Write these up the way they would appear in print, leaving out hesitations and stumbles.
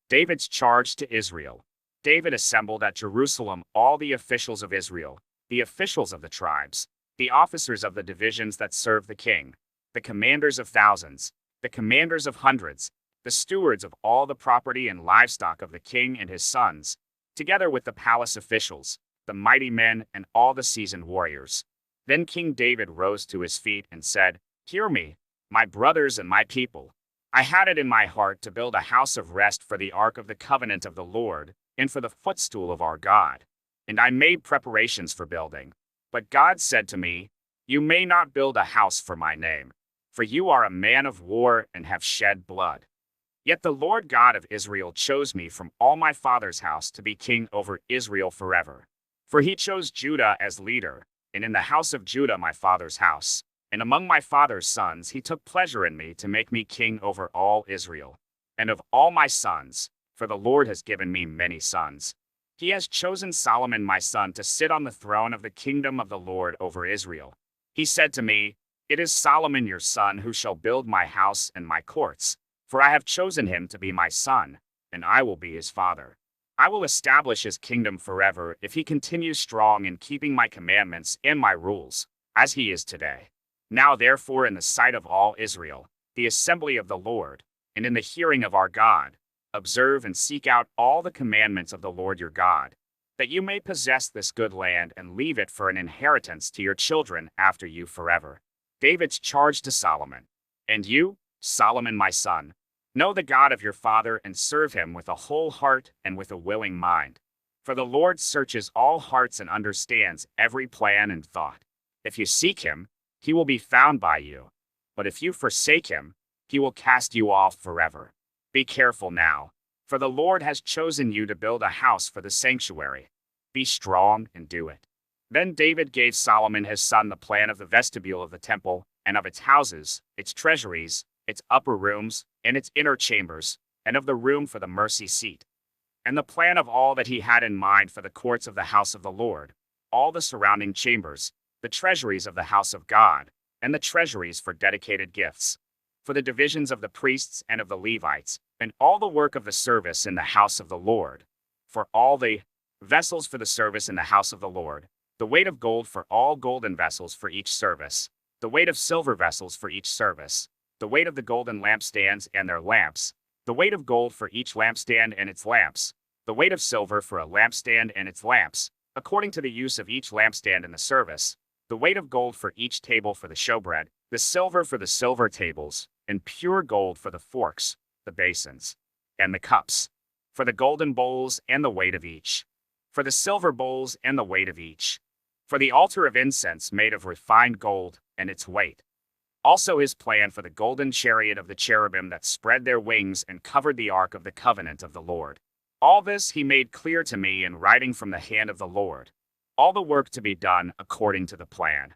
David's charge to Israel. David assembled at Jerusalem all the officials of Israel, the officials of the tribes, the officers of the divisions that serve the king, the commanders of thousands, the commanders of hundreds, the stewards of all the property and livestock of the king and his sons, together with the palace officials, the mighty men, and all the seasoned warriors. Then King David rose to his feet and said, "Hear me, my brothers and my people. I had it in my heart to build a house of rest for the ark of the covenant of the Lord, and for the footstool of our God. And I made preparations for building. But God said to me, 'You may not build a house for my name, for you are a man of war and have shed blood.' Yet the Lord God of Israel chose me from all my father's house to be king over Israel forever. For he chose Judah as leader, and in the house of Judah my father's house, and among my father's sons he took pleasure in me to make me king over all Israel. And of all my sons, for the Lord has given me many sons, he has chosen Solomon my son to sit on the throne of the kingdom of the Lord over Israel. He said to me, 'It is Solomon your son who shall build my house and my courts, for I have chosen him to be my son, and I will be his father. I will establish his kingdom forever if he continues strong in keeping my commandments and my rules, as he is today.' Now therefore in the sight of all Israel, the assembly of the Lord, and in the hearing of our God, observe and seek out all the commandments of the Lord your God, that you may possess this good land and leave it for an inheritance to your children after you forever." David's charge to Solomon. And you, Solomon my son, know the God of your father and serve him with a whole heart and with a willing mind. For the Lord searches all hearts and understands every plan and thought. If you seek him, he will be found by you. But if you forsake him, he will cast you off forever. Be careful now, for the Lord has chosen you to build a house for the sanctuary. Be strong and do it. Then David gave Solomon his son the plan of the vestibule of the temple, and of its houses, its treasuries, its upper rooms, and its inner chambers, and of the room for the mercy seat, and the plan of all that he had in mind for the courts of the house of the Lord, all the surrounding chambers, the treasuries of the house of God, and the treasuries for dedicated gifts, for the divisions of the priests and of the Levites, and all the work of the service in the house of the Lord, for all the vessels for the service in the house of the Lord, the weight of gold for all golden vessels for each service, the weight of silver vessels for each service, the weight of the golden lampstands and their lamps, the weight of gold for each lampstand and its lamps, the weight of silver for a lampstand and its lamps, according to the use of each lampstand in the service, the weight of gold for each table for the showbread, the silver for the silver tables, and pure gold for the forks, the basins, and the cups, for the golden bowls and the weight of each, for the silver bowls and the weight of each, for the altar of incense made of refined gold and its weight. Also his plan for the golden chariot of the cherubim that spread their wings and covered the ark of the covenant of the Lord. All this he made clear to me in writing from the hand of the Lord, all the work to be done according to the plan.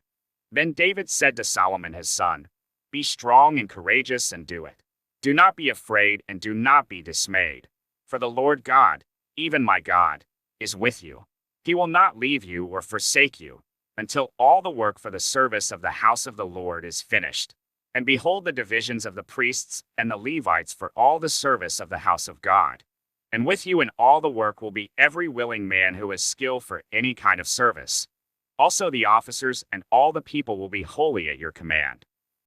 Then David said to Solomon his son, "Be strong and courageous and do it. Do not be afraid and do not be dismayed. For the Lord God, even my God, is with you. He will not leave you or forsake you, until all the work for the service of the house of the Lord is finished. And behold the divisions of the priests and the Levites for all the service of the house of God. And with you in all the work will be every willing man who has skill for any kind of service. Also the officers and all the people will be wholly at your command.